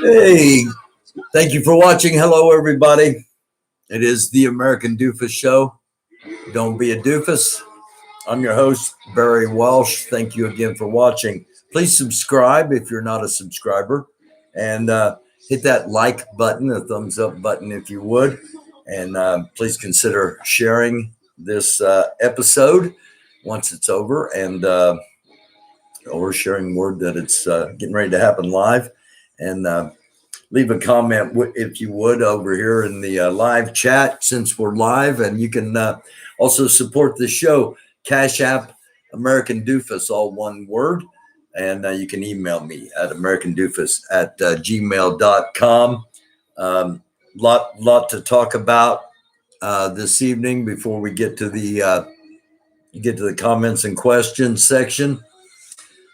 Hey, thank you for watching. Hello, everybody. It is the American Doofus Show. Don't be a doofus. I'm your host, Barry Walsh. Thank you again for watching. Please subscribe if you're not a subscriber, and hit that like button, the thumbs up button, if you would. And please consider sharing this episode once it's over, and or sharing word that it's getting ready to happen live. And leave a comment, if you would, over here in the live chat, since we're live. And you can also support the show. Cash App, American Doofus, all one word. And you can email me at americandoofus@gmail.com. Lot to talk about this evening before we get to the comments and questions section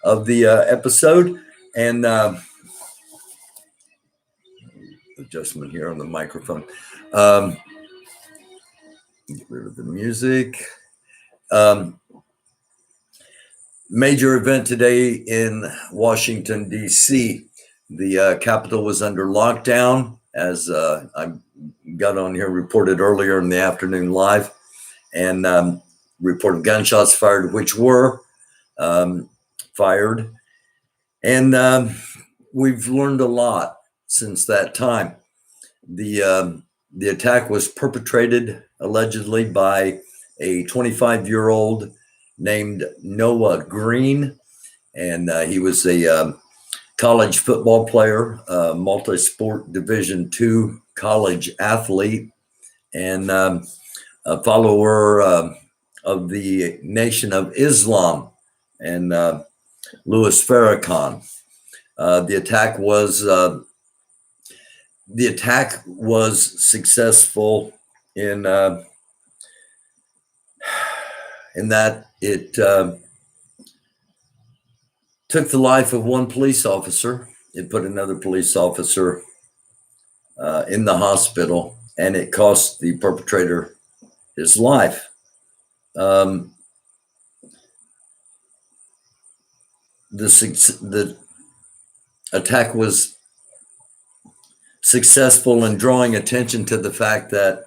of the episode. And adjustment here on the microphone. Get rid of the music. Major event today in Washington, D.C. The Capitol was under lockdown, as I got on here, reported earlier in the afternoon live, and reported gunshots fired, which were fired. And we've learned a lot since that time. The attack was perpetrated allegedly by a 25-year-old named Noah Green, and he was a college football player, multi-sport Division II college athlete, and a follower of the Nation of Islam and Louis Farrakhan. The attack was successful in that it took the life of one police officer. It put another police officer in the hospital, and it cost the perpetrator his life. The attack was successful in drawing attention to the fact that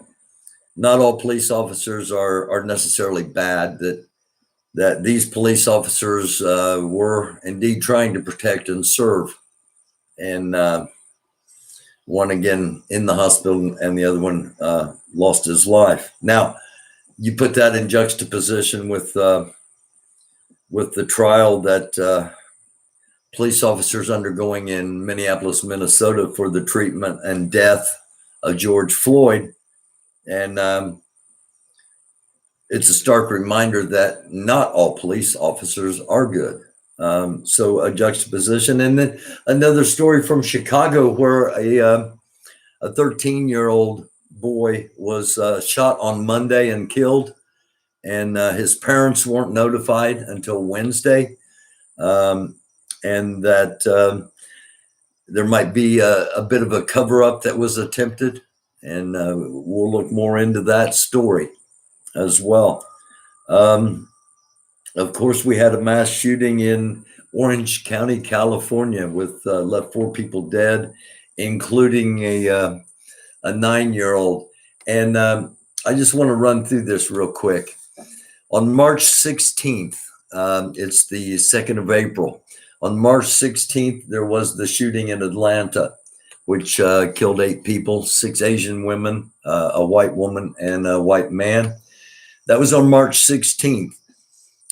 not all police officers are necessarily bad, that these police officers were indeed trying to protect and serve. And one, again, in the hospital, and the other one lost his life. Now, you put that in juxtaposition with the trial that police officers undergoing in Minneapolis, Minnesota for the treatment and death of George Floyd. And it's a stark reminder that not all police officers are good. So a juxtaposition. And then another story from Chicago, where a 13-year-old boy was shot on Monday and killed, and his parents weren't notified until Wednesday. And that there might be a bit of a cover-up that was attempted, and we'll look more into that story as well. Of course, we had a mass shooting in Orange County, California, with left 4 people dead, including a 9-year-old. And I just want to run through this real quick. On March 16th, it's the 2nd of April. On March 16th, there was the shooting in Atlanta, which killed 8 people, 6 Asian women, a white woman, and a white man. That was on March 16th.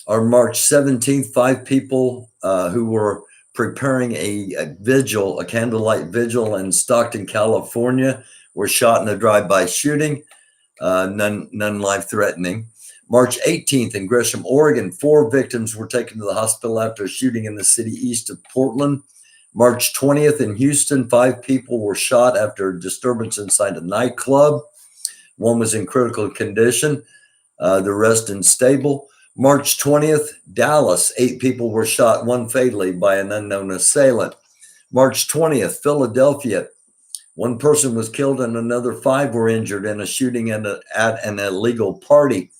On March 17th, 5 people who were preparing a vigil, a candlelight vigil in Stockton, California, were shot in a drive-by shooting, none life-threatening. March 18th in Gresham, Oregon, 4 victims were taken to the hospital after a shooting in the city east of Portland. March 20th in Houston, 5 people were shot after a disturbance inside a nightclub. 1 was in critical condition, the rest unstable. March 20th, Dallas, 8 people were shot, 1 fatally, by an unknown assailant. March 20th, Philadelphia, 1 person was killed and another 5 were injured in a shooting at an illegal party.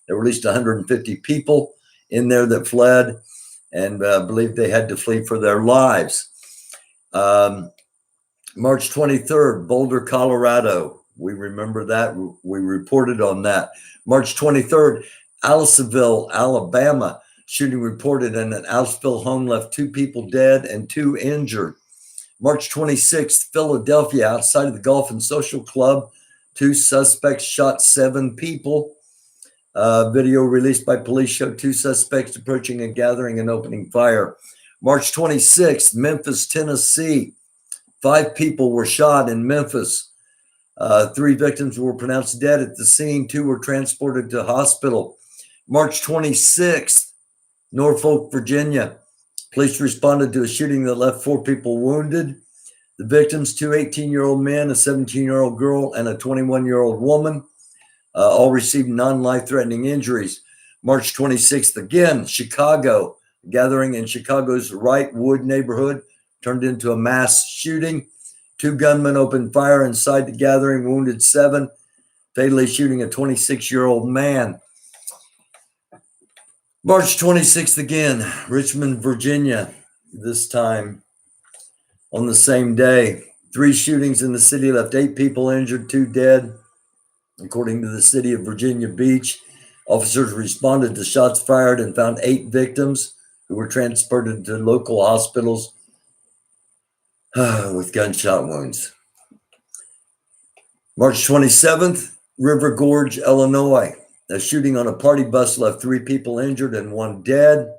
There were at least 150 people. in there that fled and believed they had to flee for their lives. March 23rd, Boulder, Colorado. We remember that. We reported on that. March 23rd, Aliceville, Alabama. Shooting reported in an Aliceville home left 2 people dead and 2 injured. March 26th, Philadelphia, outside of the Golf and Social Club, 2 suspects shot 7 people. Video released by police showed 2 suspects approaching a gathering and opening fire. March 26th, Memphis, Tennessee. 5 people were shot in Memphis. 3 victims were pronounced dead at the scene. 2 were transported to hospital. March 26th, Norfolk, Virginia. Police responded to a shooting that left 4 people wounded. The victims, 2 18-year-old men, a 17-year-old girl, and a 21-year-old woman, all received non-life-threatening injuries. March 26th, again, Chicago. A gathering in Chicago's Wrightwood neighborhood turned into a mass shooting. 2 gunmen opened fire inside the gathering, wounded 7, fatally shooting a 26-year-old man. March 26th again, Richmond, Virginia, this time on the same day. 3 shootings in the city left 8 people injured, 2 dead. According to the city of Virginia Beach, officers responded to shots fired and found 8 victims who were transported to local hospitals with gunshot wounds. March 27th, River Gorge, Illinois. A shooting on a party bus left 3 people injured and 1 dead.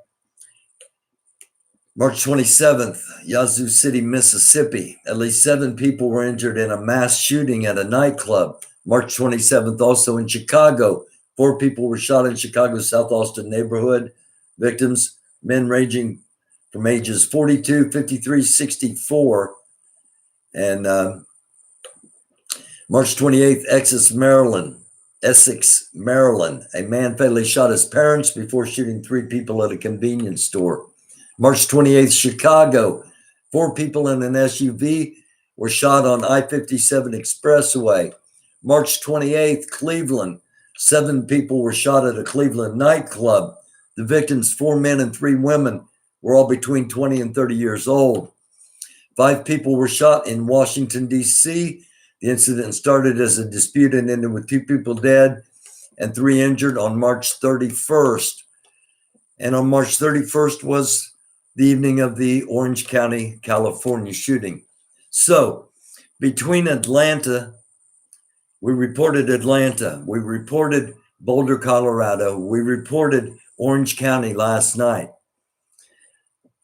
March 27th, Yazoo City, Mississippi. At least 7 people were injured in a mass shooting at a nightclub. March 27th, also in Chicago. 4 people were shot in Chicago's South Austin neighborhood. Victims, men ranging from ages 42, 53, 64. And March 28th, Essex, Maryland. A man fatally shot his parents before shooting 3 people at a convenience store. March 28th, Chicago. 4 people in an SUV were shot on I-57 Expressway. March 28th, Cleveland. 7 people were shot at a Cleveland nightclub. The victims, 4 men and 3 women, were all between 20 and 30 years old. 5 people were shot in Washington, D.C. The incident started as a dispute and ended with 2 people dead and 3 injured on March 31st. And on March 31st was the evening of the Orange County, California shooting. So between Atlanta, we reported Boulder, Colorado. We reported Orange County last night.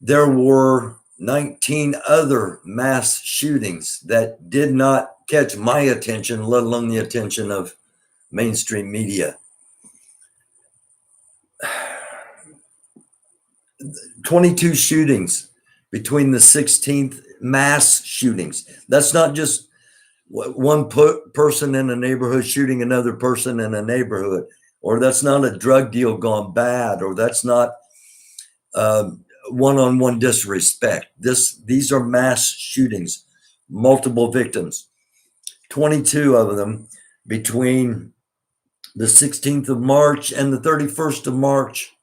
There were 19 other mass shootings that did not catch my attention, let alone the attention of mainstream media. 22 shootings between the 16th mass shootings. That's not just one person in a neighborhood shooting another person in a neighborhood, or that's not a drug deal gone bad, or that's not one-on-one disrespect. These are mass shootings, multiple victims, 22 of them between the 16th of March and the 31st of March,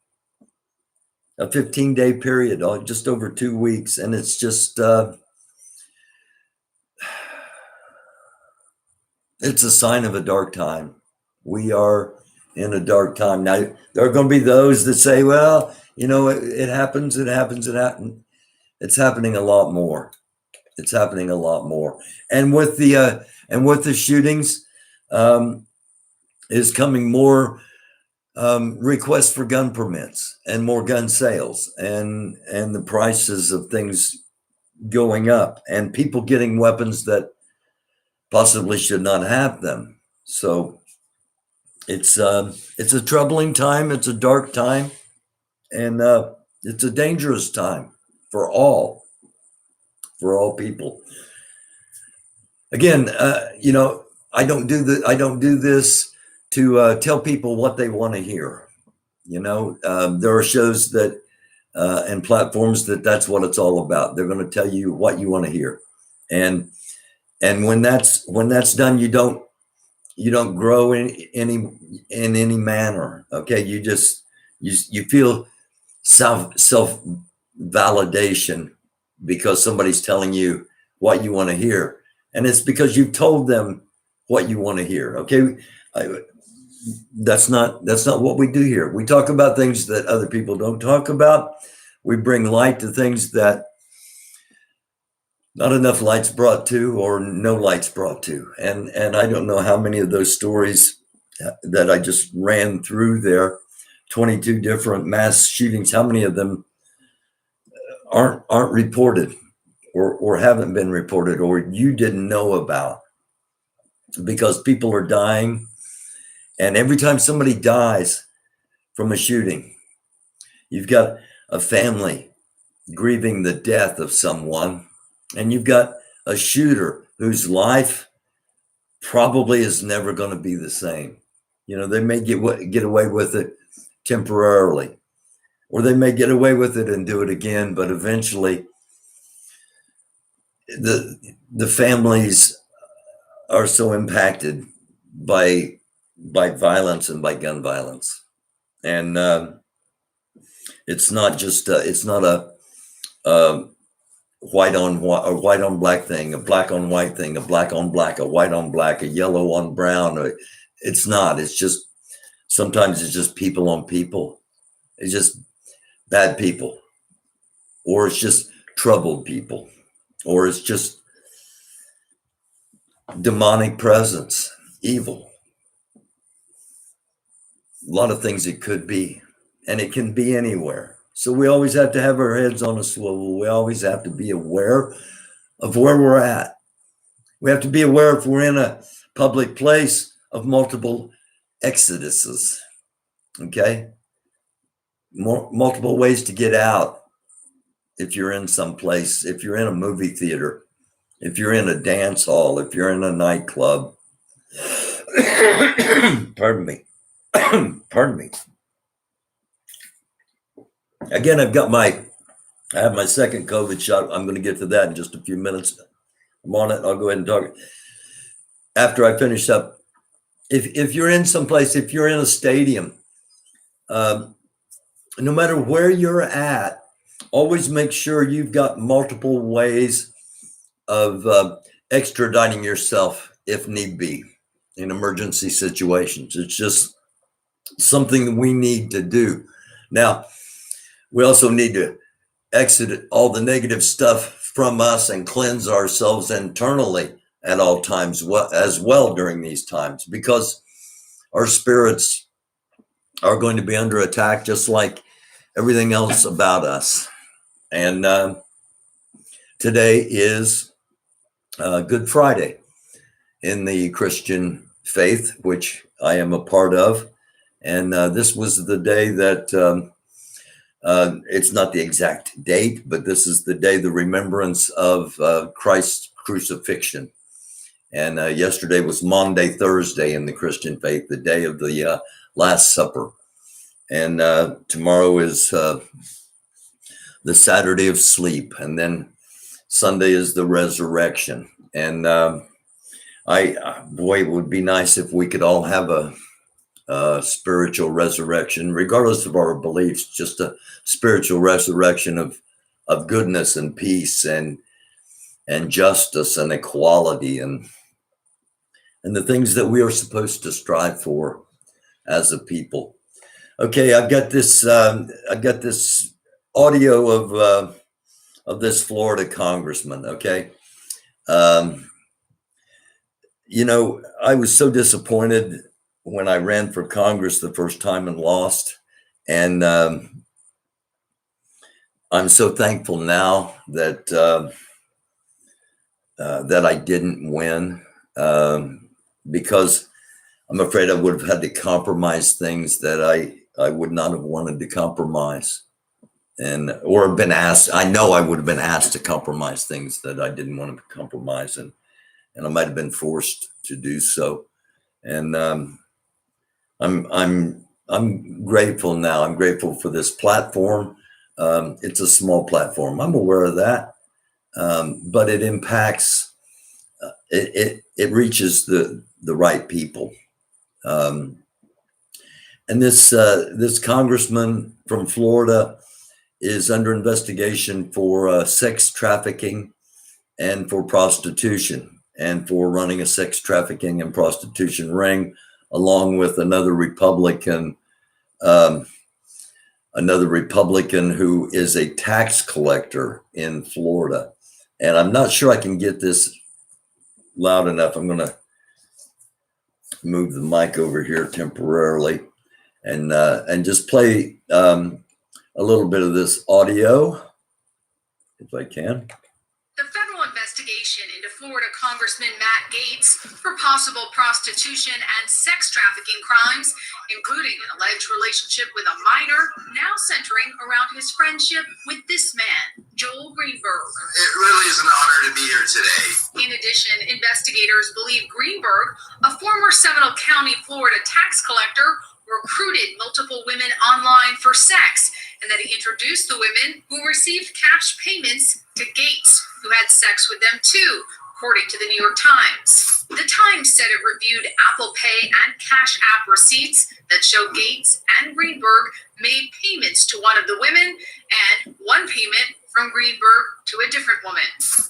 a 15-day period, just over 2 weeks. And it's just, it's a sign of a dark time. We are in a dark time. Now, there are going to be those that say, well, you know, it happens. It's happening a lot more. It's happening a lot more. And with the shootings is coming more requests for gun permits and more gun sales, and the prices of things going up, and people getting weapons that possibly should not have them. So it's a troubling time. It's a dark time, and it's a dangerous time for all people. Again, you know, I don't do this to tell people what they want to hear. You know, there are shows that and platforms that's what it's all about. They're going to tell you what you want to hear, and when that's done, you don't grow in any manner. Okay, you feel self validation because somebody's telling you what you want to hear, and it's because you've told them what you want to hear. Okay, I, that's not what we do here. We talk about things that other people don't talk about. We bring light to things that not enough light's brought to, or no light's brought to. And I don't know how many of those stories that I just ran through there, 22 different mass shootings, how many of them aren't reported, or haven't been reported, or you didn't know about, because people are dying. And every time somebody dies from a shooting, you've got a family grieving the death of someone, and you've got a shooter whose life probably is never going to be the same. You know, they may get away with it temporarily, or they may get away with it and do it again, but eventually the families are so impacted by violence and by gun violence. And it's not just it's not a white on black thing, a black on white thing, a black on black, a white on black, a yellow on brown. It's not. It's just, sometimes it's just people on people. It's just bad people, or it's just troubled people, or it's just demonic presence, evil. A lot of things it could be, and it can be anywhere. So we always have to have our heads on a swivel. We always have to be aware of where we're at. We have to be aware if we're in a public place of multiple exoduses. Okay? Multiple ways to get out. If you're in some place, if you're in a movie theater, if you're in a dance hall, if you're in a nightclub. Pardon me. Pardon me. Again, I have my second COVID shot. I'm going to get to that in just a few minutes. I'm on it. I'll go ahead and talk after I finish up. If you're in some place, if you're in a stadium, no matter where you're at, always make sure you've got multiple ways of extraditing yourself if need be in emergency situations. It's just something we need to do. Now, we also need to exit all the negative stuff from us and cleanse ourselves internally at all times as well during these times, because our spirits are going to be under attack just like everything else about us. And today is Good Friday in the Christian faith, which I am a part of. And this was the day that it's not the exact date, but this is the day, the remembrance of Christ's crucifixion. And yesterday was Maundy Thursday in the Christian faith, the day of the Last Supper. And tomorrow is the Saturday of sleep. And then Sunday is the resurrection. And boy, it would be nice if we could all have a spiritual resurrection, regardless of our beliefs, just a spiritual resurrection of goodness and peace and justice and equality and the things that we are supposed to strive for as a people. Okay, I've got this audio of this Florida congressman. Okay, you know, I was so disappointed when I ran for Congress the first time and lost. And I'm so thankful now that that I didn't win, because I'm afraid I would have had to compromise things that I would not have wanted to compromise, or been asked. I know I would have been asked to compromise things that I didn't want to compromise, and I might have been forced to do so. And I'm grateful now. I'm grateful for this platform. It's a small platform. I'm aware of that, but it impacts. It reaches the right people. And this congressman from Florida is under investigation for sex trafficking and for prostitution and for running a sex trafficking and prostitution ring, along with um, another Republican who is a tax collector in Florida. And I'm not sure I can get this loud enough. I'm going to move the mic over here temporarily and just play a little bit of this audio, if I can. The federal investigation into Florida Congressman Matt Gaetz for possible prostitution and sex trafficking crimes, including an alleged relationship with a minor, now centering around his friendship with this man, Joel Greenberg. It really is an honor to be here today. In addition, investigators believe Greenberg, a former Seminole County, Florida tax collector, recruited multiple women online for sex, and that he introduced the women who received cash payments to Gaetz, who had sex with them too, according to the New York Times. The Times said it reviewed Apple Pay and Cash App receipts that show Gaetz and Greenberg made payments to one of the women and one payment from Greenberg to a different woman.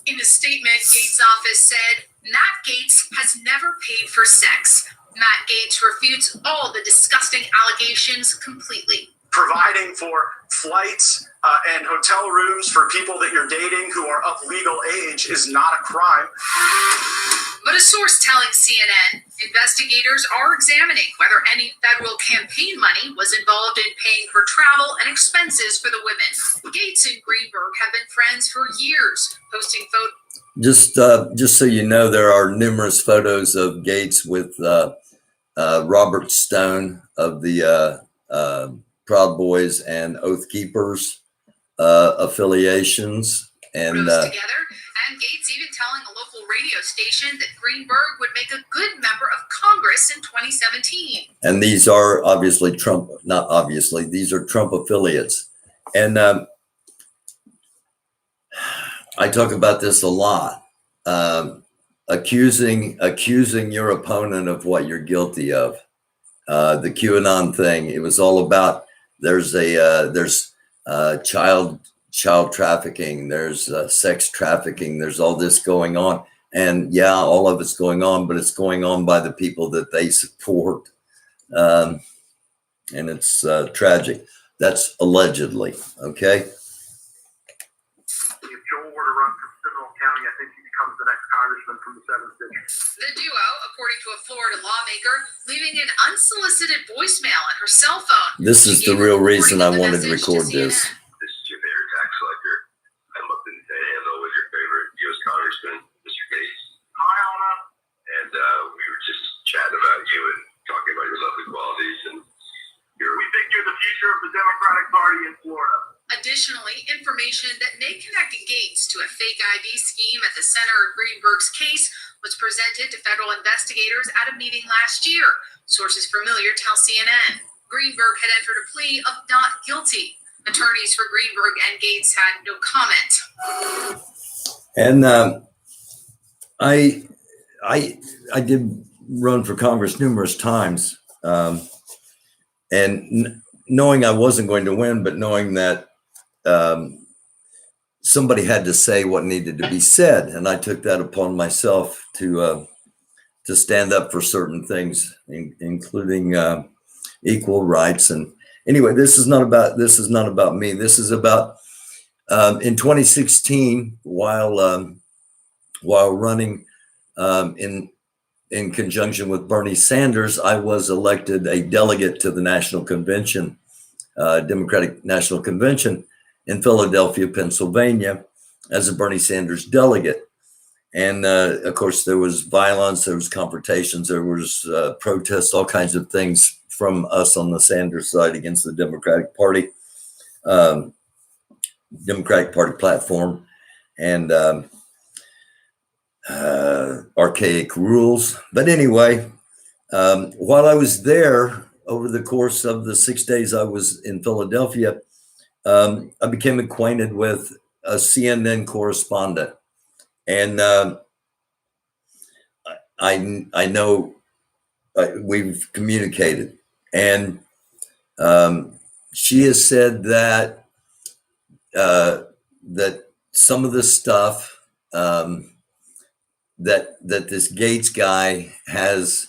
In a statement, Gaetz' office said, Matt Gaetz has never paid for sex. Matt Gaetz refutes all the disgusting allegations completely. Providing for flights and hotel rooms for people that you're dating who are of legal age is not a crime. But a source telling CNN, investigators are examining whether any federal campaign money was involved in paying for travel and expenses for the women. Gaetz and Greenberg have been friends for years, posting photos. Just so you know, there are numerous photos of Gaetz with Robert Stone of the Proud Boys and Oath Keepers affiliations, and together. And Gaetz even telling a local radio station that Greenberg would make a good member of Congress in 2017. And these are obviously Trump, not obviously, these are Trump affiliates. And I talk about this a lot. Accusing your opponent of what you're guilty of. The QAnon thing, it was all about there's child trafficking, there's sex trafficking, there's all this going on. And yeah, all of it's going on, but it's going on by the people that they support. And it's tragic. That's allegedly, okay? If Joel were to run for Seminole County, I think he becomes the next congressman from the 7th district. The duo, according to a Florida lawmaker, leaving an unsolicited voicemail on her cell phone. This is the real reason I wanted to record this. This is your favorite tax collector. I'm looking to handle with your favorite U.S. Congressman, Mr. Gaetz. Hi, Alma. And we were just chatting about you and talking about your lovely qualities. And We think you're the future of the Democratic Party in Florida. Additionally, information that may connect Gaetz to a fake ID scheme at the center of Greenberg's case was presented to federal investigators at a meeting last year. Sources familiar tell CNN. Greenberg had entered a plea of not guilty. Attorneys for Greenberg and Gaetz had no comment. And I did run for Congress numerous times, and knowing I wasn't going to win, but knowing that somebody had to say what needed to be said, and I took that upon myself to stand up for certain things, including equal rights. And anyway, this is not about me. This is about in 2016, while running in conjunction with Bernie Sanders, I was elected a delegate to the National Convention, Democratic National Convention in Philadelphia, Pennsylvania, as a Bernie Sanders delegate. And of course, there was violence, there was confrontations, there was protests, all kinds of things from us on the Sanders side against the Democratic Party, Democratic Party platform, and archaic rules. But anyway, while I was there, over the course of the 6 days I was in Philadelphia, I became acquainted with a CNN correspondent, and I know we've communicated, and she has said that that some of the stuff that this Gates guy has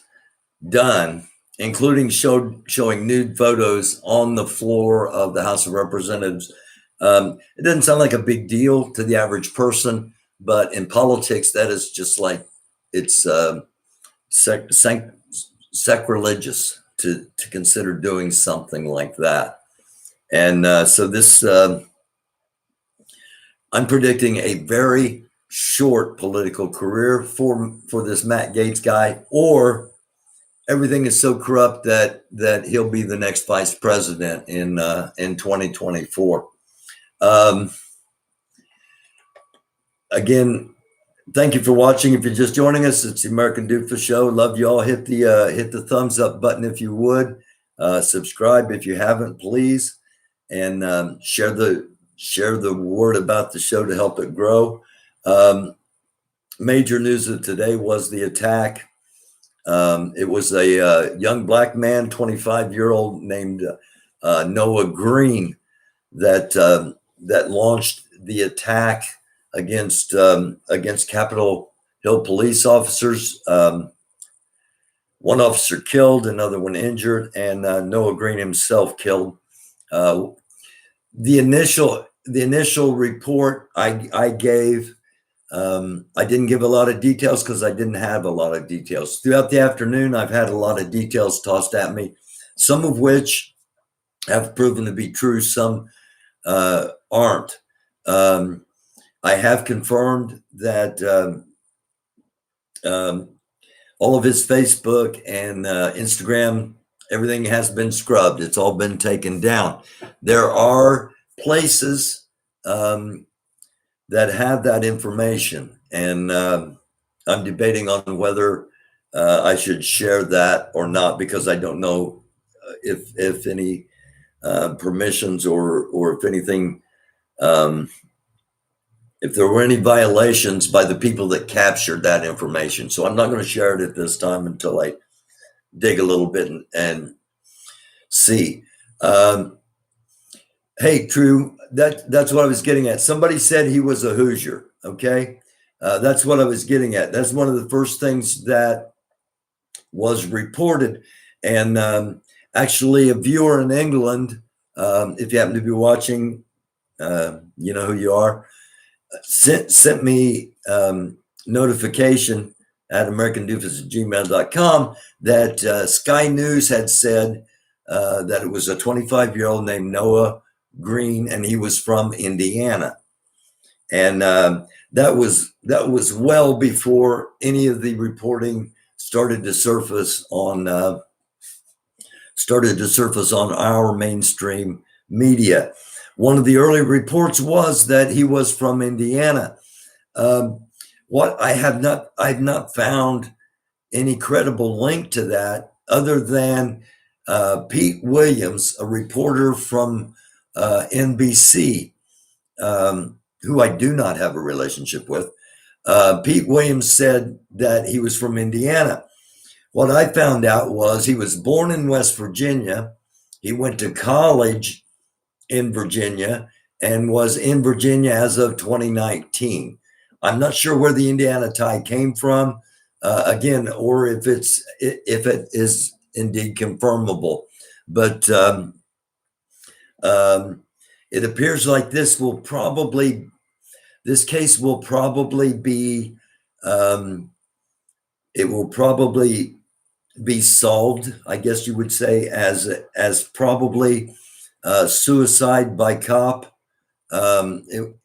done, including showing nude photos on the floor of the House of Representatives. It doesn't sound like a big deal to the average person, but in politics, that is just like it's sacrilegious to consider doing something like that. And so this, I'm predicting a very short political career for this Matt Gaetz guy, or everything is so corrupt that he'll be the next vice president in 2024. Again, thank you for watching. If you're just joining us, it's the American Doofus Show. Love you all. Hit the thumbs up button if you would. Subscribe if you haven't, please, and share the word about the show to help it grow. Major news of today was the attack. It was a young black man, 25-year-old, named Noah Green that launched the attack against Capitol Hill police officers. One officer killed, another one injured, and Noah Green himself killed. The initial report I gave, I didn't give a lot of details because I didn't have a lot of details. Throughout the afternoon, I've had a lot of details tossed at me, some of which have proven to be true, some aren't. I have confirmed that all of his Facebook and Instagram, everything has been scrubbed. It's all been taken down. There are places that have that information, and I'm debating on whether I should share that or not, because I don't know if any permissions or if anything, if there were any violations by the people that captured that information. So I'm not going to share it at this time until I dig a little bit and see. Hey, True, that's what I was getting at. Somebody said he was a Hoosier. Okay. That's what I was getting at. That's one of the first things that was reported. And actually, a viewer in England, if you happen to be watching, you know who you are, sent me notification at americandoofus@gmail.com that Sky News had said that it was a 25-year-old named Noah Green, and he was from Indiana. And that was well before any of the reporting started to surface on our mainstream media. One of the early reports was that he was from Indiana. What I've not found any credible link to that, other than Pete Williams, a reporter from NBC, who I do not have a relationship with. Pete Williams said that he was from Indiana. What I found out was he was born in West Virginia. He went to college in Virginia and was in Virginia as of 2019. I'm not sure where the Indiana tie came from, again, or if it is indeed confirmable. But it appears like this case will probably be, it will probably be solved, I guess you would say, as probably suicide by cop.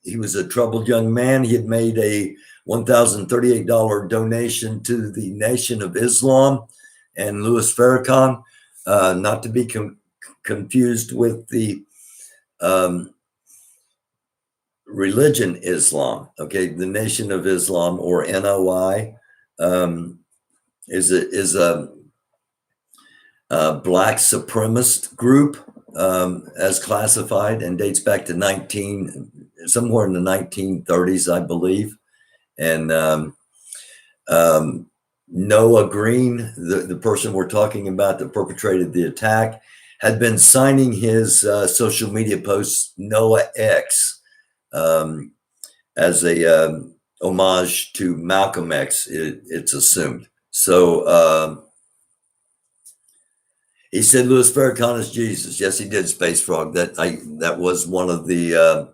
He was a troubled young man. He had made a $1,038 donation to the Nation of Islam and Louis Farrakhan, not to be confused with the religion Islam. Okay, the Nation of Islam, or NOI, is a black supremacist group, as classified, and dates back to somewhere in the 1930s, I believe. And Noah Green, the person we're talking about that perpetrated the attack, had been signing his social media posts Noah X. as a homage to Malcolm X. It's assumed. So he said Louis Farrakhan is Jesus. Yes, he did, Space Frog. That was one of the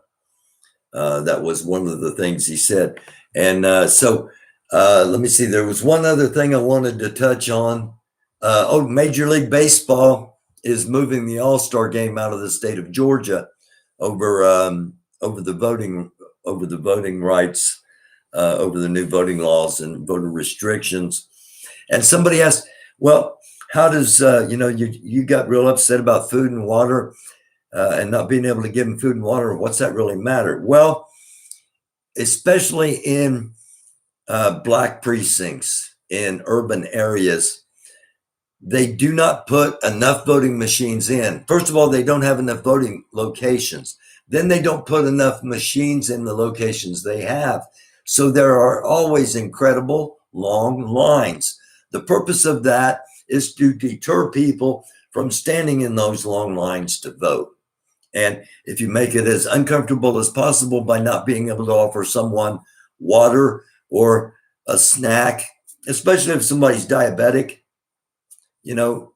things he said. And so let me see. There was one other thing I wanted to touch on. Major League Baseball is moving the All-Star game out of the state of Georgia over the voting rights, over the new voting laws and voter restrictions. And somebody asked, well, how does you got real upset about food and water and not being able to give them food and water? What's that really matter? Well, especially in black precincts in urban areas, they do not put enough voting machines in. First of all, they don't have enough voting locations. Then they don't put enough machines in the locations they have. So there are always incredible long lines. The purpose of that is to deter people from standing in those long lines to vote. And if you make it as uncomfortable as possible by not being able to offer someone water or a snack, especially if somebody's diabetic,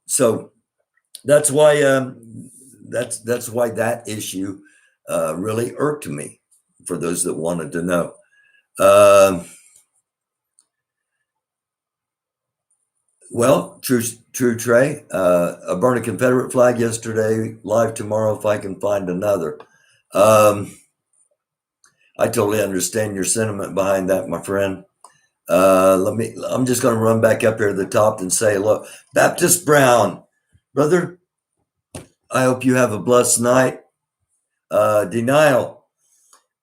so that's why that issue really irked me, for those that wanted to know. Well, true, Trey. I burned a Confederate flag yesterday, live tomorrow if I can find another. I totally understand your sentiment behind that, my friend. I'm just going to run back up here to the top and say, look, Baptist Brown, brother, I hope you have a blessed night. Denial.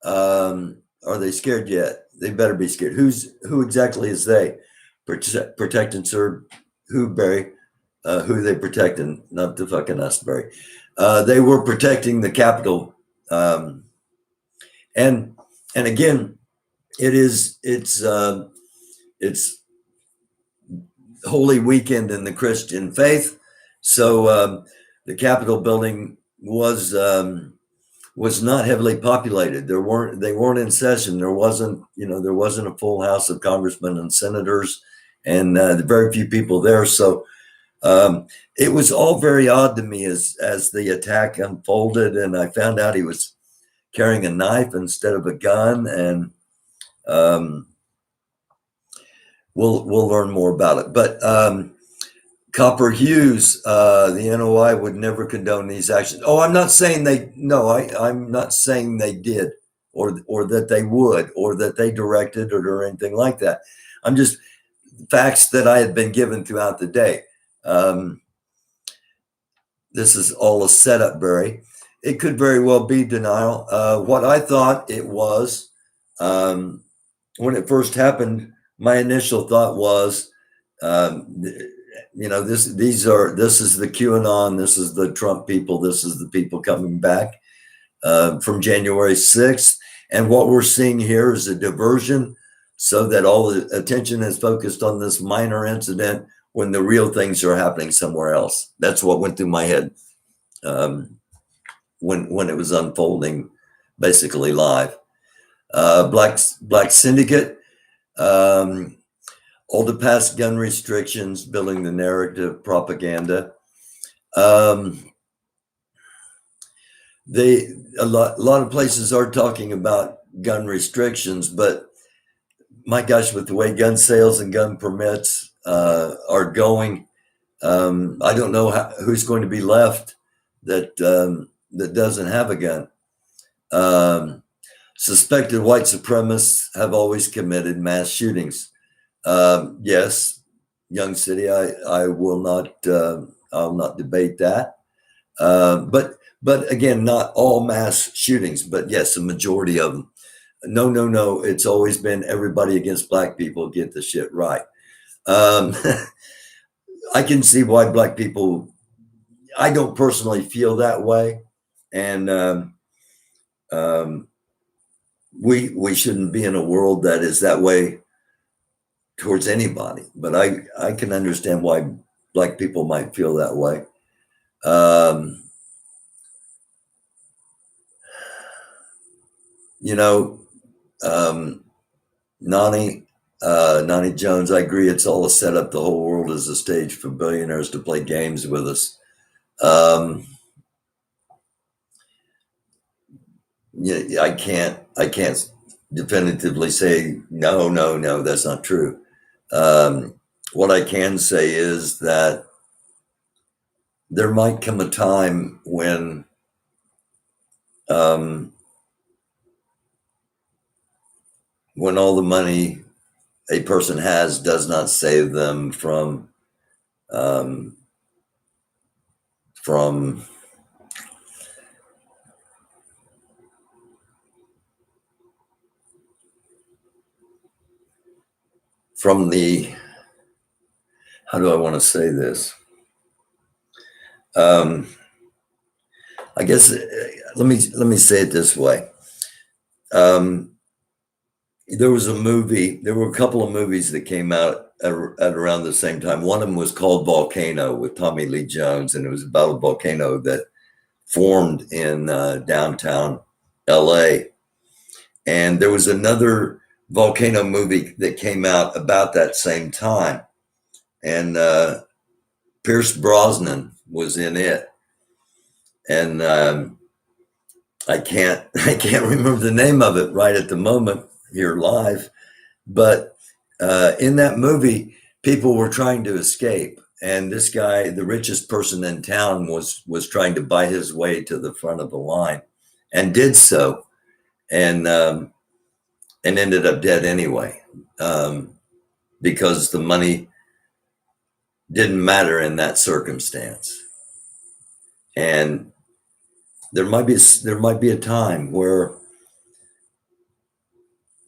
Are they scared yet? They better be scared. Who exactly is they? Protect and serve who, Barry? Who are they protecting? Not the fucking us, Barry. They were protecting the Capitol. And again, it's Holy Weekend in the Christian faith. So the Capitol building was not heavily populated. They weren't in session. There wasn't a full house of congressmen and senators, and very few people there. So it was all very odd to me as the attack unfolded, and I found out he was carrying a knife instead of a gun, and we'll learn more about it. But Copper Hughes, the NOI would never condone these actions. Oh, I'm not saying I'm not saying they did, or that they would, or that they directed, or anything like that. I'm just facts that I had been given throughout the day. This is all a setup, Barry. It could very well be denial. What I thought it was, when it first happened, my initial thought was, this is the QAnon, this is the Trump people, this is the people coming back from January 6th. And what we're seeing here is a diversion so that all the attention is focused on this minor incident when the real things are happening somewhere else. That's what went through my head when it was unfolding, basically live. Black Syndicate, all the past gun restrictions, building the narrative propaganda. A lot of places are talking about gun restrictions, but my gosh, with the way gun sales and gun permits are going, I don't know who's going to be left that doesn't have a gun. Suspected white supremacists have always committed mass shootings. Yes, Young City, I will not, I'll not debate that. But again, not all mass shootings, but yes, a majority of them. No. It's always been everybody against black people. Get the shit right. I can see why black people, I don't personally feel that way. And we shouldn't be in a world that is that way towards anybody. But I can understand why black people might feel that way. you know, Nani, Nani Jones, I agree. It's all a setup. The whole world is a stage for billionaires to play games with us. Yeah, I can't definitively say no, that's not true. What I can say is that there might come a time when all the money a person has does not save them from the, how do I want to say this? I guess let me say it this way. There was a movie. There were a couple of movies that came out at around the same time. One of them was called Volcano with Tommy Lee Jones, and it was about a volcano that formed in downtown LA. And there was another volcano movie that came out about that same time, and Pierce Brosnan was in it. And I can't remember the name of it right at the moment here live, but in that movie, people were trying to escape, and this guy, the richest person in town, was trying to buy his way to the front of the line, and did so, and ended up dead anyway, because the money didn't matter in that circumstance. And there might be a time where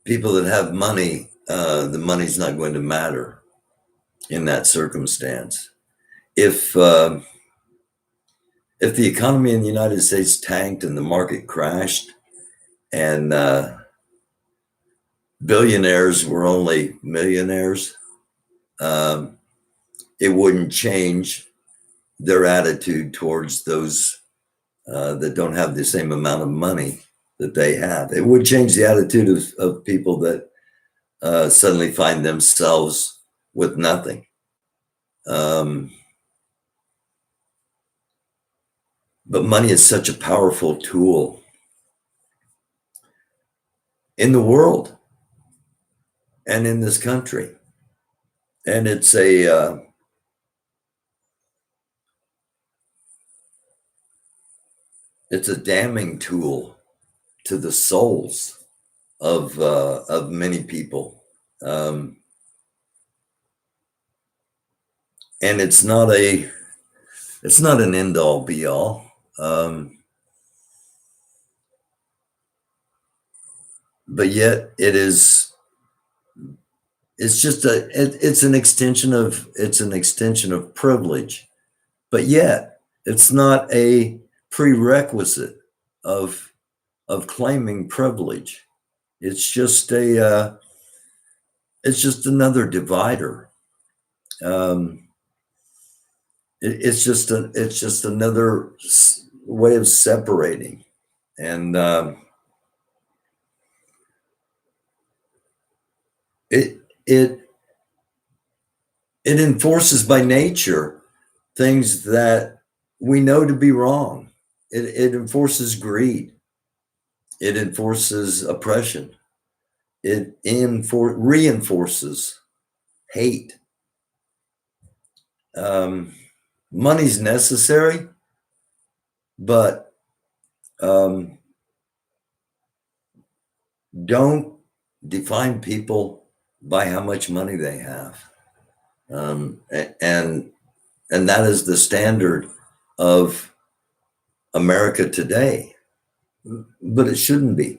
people that have money, the money's not going to matter in that circumstance. If the economy in the United States tanked and the market crashed, and billionaires were only millionaires, it wouldn't change their attitude towards those that don't have the same amount of money that they have. It would change the attitude of people that suddenly find themselves with nothing. But money is such a powerful tool in the world and in this country. And it's a damning tool to the souls of many people, and it's not an end all be all. But yet it is. It's just it's an extension of privilege, but yet it's not a prerequisite of claiming privilege. It's just another divider. It's just another way of separating, and it enforces by nature things that we know to be wrong. It enforces greed. It enforces oppression. It reinforces hate. Money's necessary, but don't define people by how much money they have. And that is the standard of America today, but it shouldn't be.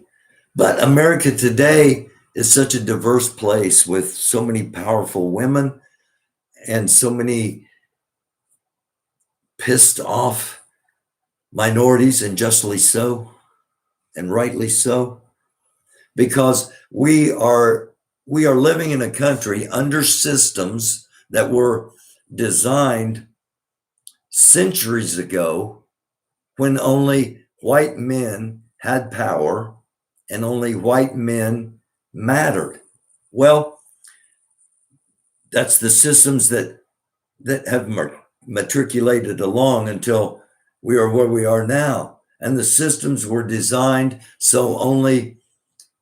But America today is such a diverse place with so many powerful women and so many pissed off minorities, and justly so, and rightly so, because we are living in a country under systems that were designed centuries ago, when only white men had power and only white men mattered. Well, that's the systems that have matriculated along until we are where we are now. And the systems were designed so only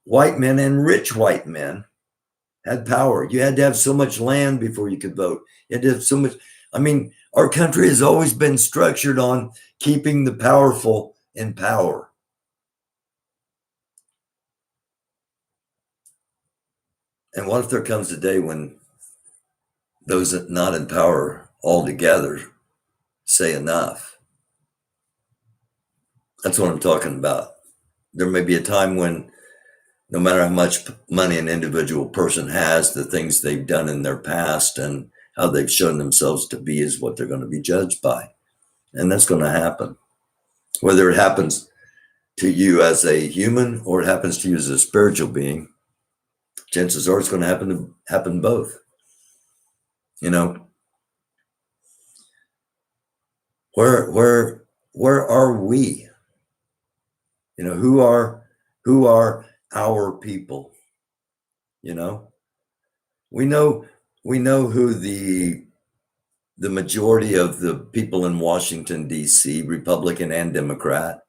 white men and rich white men had power. You had to have so much land before you could vote. You had to have so much. I mean, our country has always been structured on keeping the powerful in power. And what if there comes a day when those not in power altogether say enough? That's what I'm talking about. There may be a time when no matter how much money an individual person has, the things they've done in their past and how they've shown themselves to be is what they're going to be judged by. And that's going to happen. Whether it happens to you as a human or it happens to you as a spiritual being, chances are it's going to happen both. You know, where are we? You know, who are our people? You know, we know who the majority of the people in Washington, D.C., Republican and Democrat,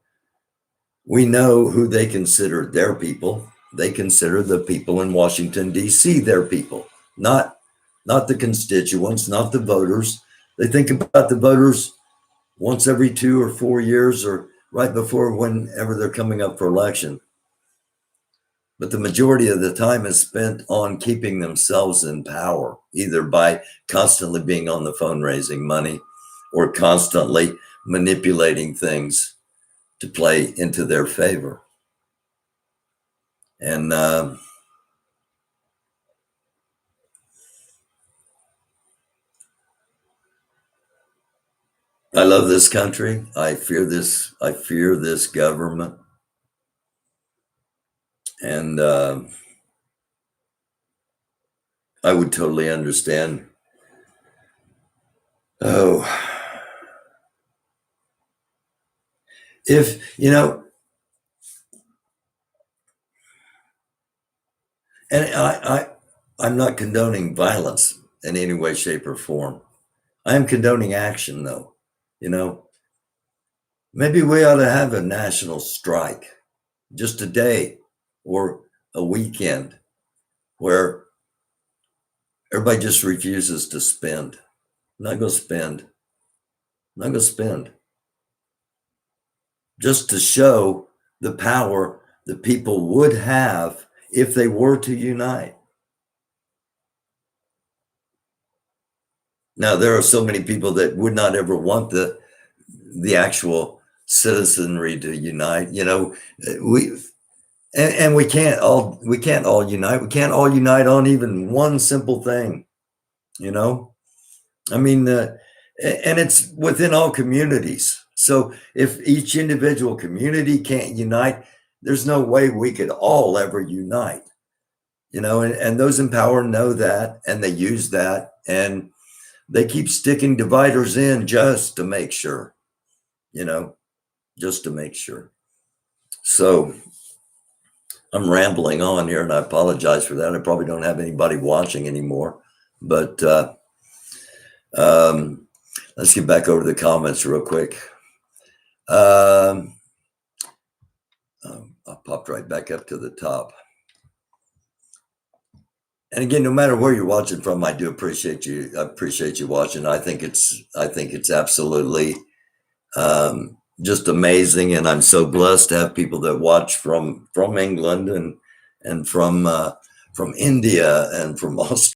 we know who they consider their people. They consider the people in Washington, D.C. their people, not the constituents, not the voters. They think about the voters once every 2 or 4 years or right before whenever they're coming up for election. But the majority of the time is spent on keeping themselves in power, either by constantly being on the phone raising money or constantly manipulating things to play into their favor. And I love this country. I fear this government. And I would totally understand. Oh, if, you know, and I'm not condoning violence in any way, shape, or form. I am condoning action, though. You know, maybe we ought to have a national strike, just a day or a weekend where everybody just refuses to spend. Not going to spend. Not going to spend. Just to show the power that people would have if they were to unite. Now, there are so many people that would not ever want the actual citizenry to unite. You know, we can't all unite. We can't all unite on even one simple thing. You know, I mean, and it's within all communities. So if each individual community can't unite, there's no way we could all ever unite. You know, and those in power know that, and they use that, and they keep sticking dividers in just to make sure, you know, just to make sure. So I'm rambling on here, and I apologize for that. I probably don't have anybody watching anymore, but let's get back over to the comments real quick. I popped right back up to the top. And again, no matter where you're watching from, I do appreciate you. I appreciate you watching. I think it's absolutely just amazing, and I'm so blessed to have people that watch from England and from India and from Australia.